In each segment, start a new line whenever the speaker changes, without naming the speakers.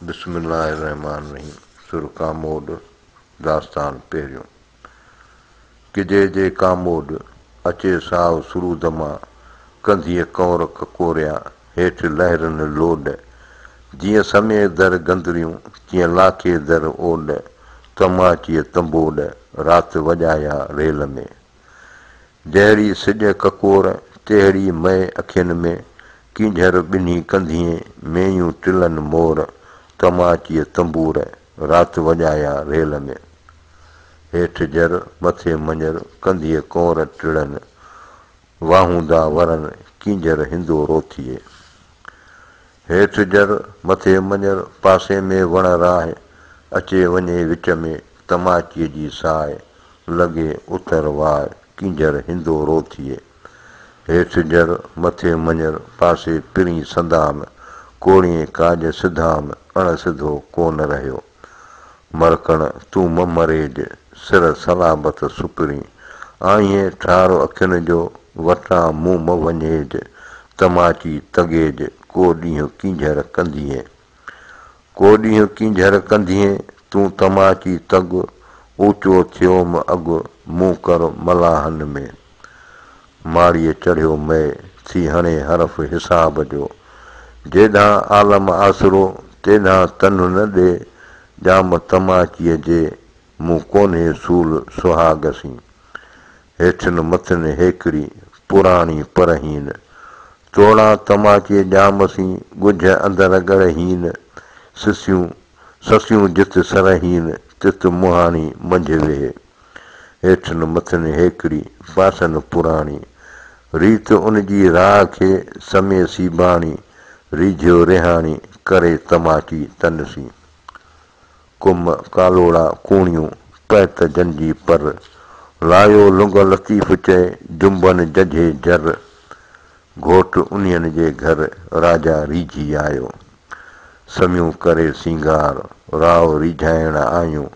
बिस्मिल्लाहिर्रहमानिर्रहीम सुर कामोड दास्तान पहिरियों किजे जे कामोड अचे साव सुरूद मां कंधीअ कौर ककोरिया हेठि लहरनि लोड जीअं समय दर गंदरियूं तीअं लाखे दर ओड तमाचीअ तंबोड राति वॼाया रेल में जहिड़ी सिॼ ककोर तहिड़ी मए अखियुनि में कींझर ॿिन्ही कंधीअ मेयूं टिलनि मोर तमाचीअ तंबूर राति वॼाया रेल में हेठि जर मथे मंझर कंधीअ कौर टिड़नि वाहूंदा वरनि कींझर हिंदो रोथीअ हेठि जर मथे मंझर पासे में वण राह अचे वञे विच में तमाचीअ जी साए लॻे उतर वाह कींझर हिंदो रोथीअ हेठि जर मथे मंझर पासे पिरी संदाम कोड़ीअ काज सिधाम अण सिधो कोन रहियो मरकण तूं ममरेज सिर सलाबत सुपरी आईं ठारो अखियुनि जो वटां मूं म वञेज तमाची तगेज को ॾींहुं कींझर कंधीअ को ॾींहुं कींझर कंधीअ तूं तमाची तग ऊचो थियो म अॻु मूं कर मलाहनि में माड़ीअ चढ़ियो मए थी हणे हरफ़ हिसाब जो जेॾां आलम आसरो तेॾां तन न ॾे जाम तमाचीअ जे मूं कोन्हे सूल सुहागसी हेठिन मथनि हेकड़ी पुराणी परहीन तोड़ां तमाचीअ जामसी ॻुझ अंदर गढ़हीन ससियूं जित सरहीन तित मुहाणी मंझि वेहे हेठिन मथनि हेकड़ी पासन पुराणी रीत उन जी राह खे समय सीबाणी रिझियो रिहाणी करे तमाची तनसी कुम कालोड़ा कूणियूं पैत जंजी पर लायो लुंग लतीफ़ चए जुंबन जझे जर घोट उन्हनि जे घर राजा रीझी आयो समियूं करे सिंगार राव रिझाइण आयूं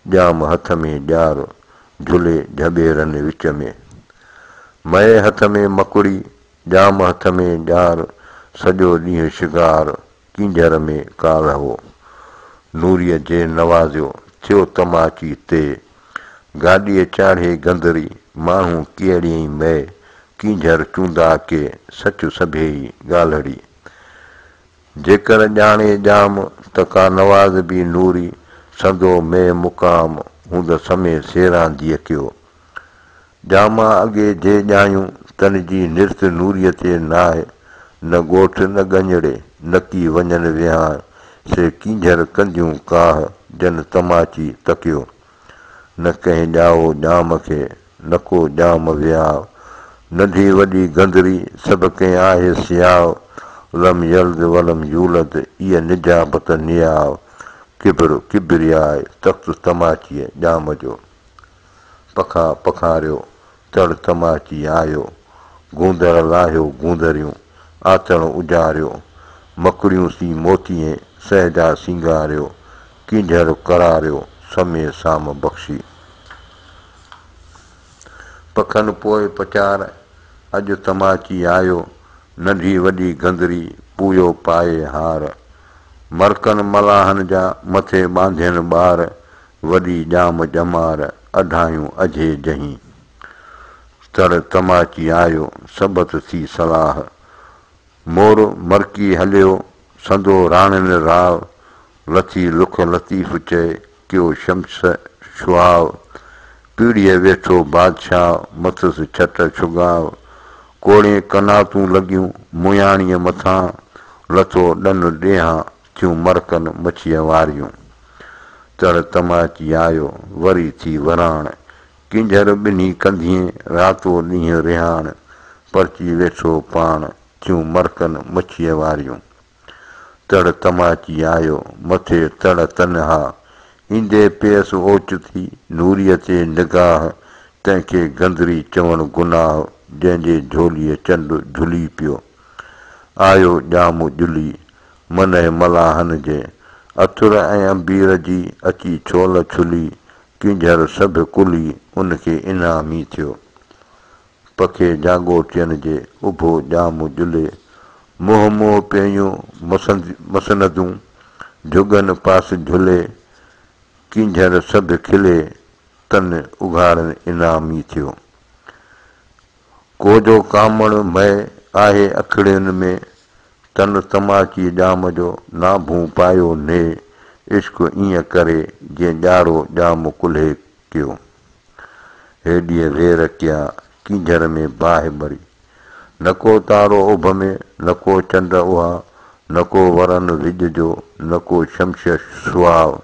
ॼाम हथ में ॼार झुले झबेरनि विच में मए हथ में मकुड़ी ॼाम हथ में ॼार सॼो ॾींहुं शिगार कींझर में कालहो नूरीअ जे नवाज़ियो थियो तमाची ते गाॾीअ चाढ़े गंदरी माण्हू कहिड़ी मए कींझर चूंदा के सच सभेई ॻाल्हड़ी जेकर ॼाणे ॼाम त का नवाज़ बि नूरी संदो में मुक़ाम हूंद समय सेरांदीअ कयो ॼामा अॻे जे ॼायूं तन जी निर्त नूरीअ ते नाहे न ॻोठ न गंजड़े न की वञनि विहां से कींझर कंदियूं काह जन तमाची तकियो न कंहिं ॼाओ ॼाम खे न को ॼाम विहाव नंढी वॾी गंदरी सभु कंहिं आहे सियाव लम यल्द वलम यूलद इहा निजाबत नियाव किबिर किबिरियाए तख़्त तमाचीअ ॼाम जो पखा पखारियो तड़ तमाची आयो गूंदर लाहियो गूंदरियूं आतण उजारियो मकड़ियूं सी मोतीअ सहजा सिंगारियो कींझर करारियो समय साम बख़्शी पखनि पोइ पचार अॼु तमाची आयो नंढी वॾी गंदरी पूयो पाए हार मरकनि मलाहनि जा मथे ॿांधियनि ॿार वॾी ॼाम ॼमार अढायूं अझे जहीं तड़ तमाची आयो सबत थी सलाह मोर मरकी हलियो संदो राणनि राव लथी लुख लतीफ़ चए कयो शम्स शुआव पीढ़ीअ वेठो बादशाह मथुसि छट छुगाव कोड़े कनातूं लॻियूं मुयाणीअ मथां लथो ॾन ॾेहां थियूं मरकनि मच्छीअ वारियूं तड़ तमाची आयो वरी थी वराण कींझर ॿिन्ही कंधीअ रातो ॾींहुं रिहाण परची वेठो पाण थियूं मरकनि मच्छीअ वारियूं तड़ तमाची आयो मथे तड़ तनहा ईंदे पेस ओच थी नूरीअ ते निगाह तंहिंखे गंदरी चवणु गुनाह जंहिंजे झोलीअ चंडु झुली पियो आयो ॼाम जुली मन मलाहनि जे अथुर ऐं अंबीर जी अची छोल छुली कींझर सभु कुली उनखे इनामी थियो पखे जाॻोटियनि जे उभो ॼाम जुले मोह मोह पियूं मसनदूं जुगन पास झुले किंझर सभु खिले तन उघाड़नि इनामी थियो। कोजो कामण मय आहे अखड़ियुनि में तन तमाची जाम जो नाभूं पायो ने इश्क ईअं करे जीअं ॼाड़ो जाम कुल्हे कयो। हेॾीअ वेर कया किंझर में बाहि मरी न को तारो उभ में न को चंड उहा न को वरन विज जो न को शम्स सुहाव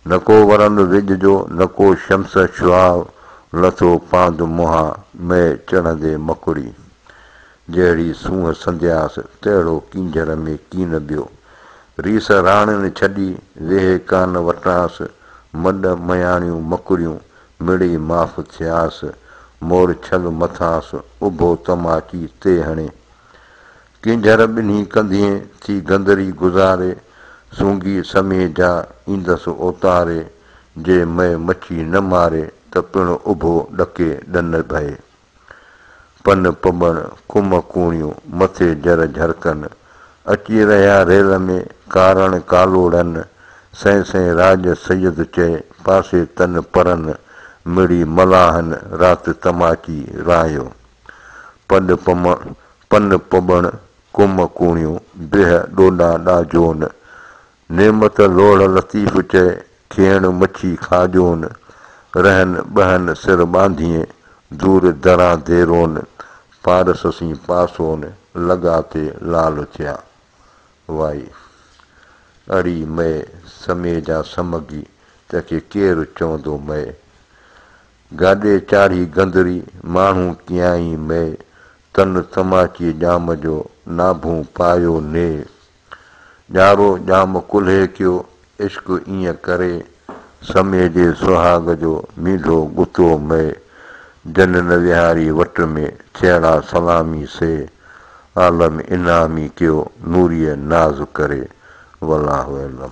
न को वरन विज जो न को शम्स सुहाव लथो पांद मुहा मैं चढ़ंदे मकुड़ी जहिड़ी सूंहं संध्यास तहिड़ो किंझर में कीन ॿियो रीस राणियुनि छॾी वेहे कान वटांसि मॾ मयाणियूं मकुड़ियूं मिड़ी माफ़ थियासि मोर छल मथांसि उभो तमाची ते हणे किंझर ॿिन्ही कंधिए थी गंदरी गुज़ारे सूंघी समय जा ईंदसि ओतारे जे मैं मच्छी न मारे त पिणु उभो ॾके ॾन भए पन पबण कुम कूणियूं मथे जर झरकनि अची रहिया रेल में कारण कालोड़नि सैं सैं राज सैयद चए पासे तन परनि मिड़ी मलाहनि राति तमाची रायो पन पबण कुम कूणियूं बिह ॾोॾा ॾाजोन नेमत लोड़ लतीफ़ चए खेण मच्छी खाजोन रहन बहन सिर बांधिए दूर दरां देरोन पारस सी पासोन लॻा ते लाल थिया वाई अड़ी मए समय जा समगी तंहिंखे केरु चवंदो मए गाॾे चाढ़ी गंदरी माण्हू कीअं मए तन तमाची जाम जो नाभूं पायो ने ॼारो जाम कुल्हे कयो इश्क ईअं करे समय जे सुहाग जो मीठो गुतो मए जनन विहारी वट में थियणा सलामी से आलम इनामी कयो नूरीअ नाज़ करे वल्लाहु अलम।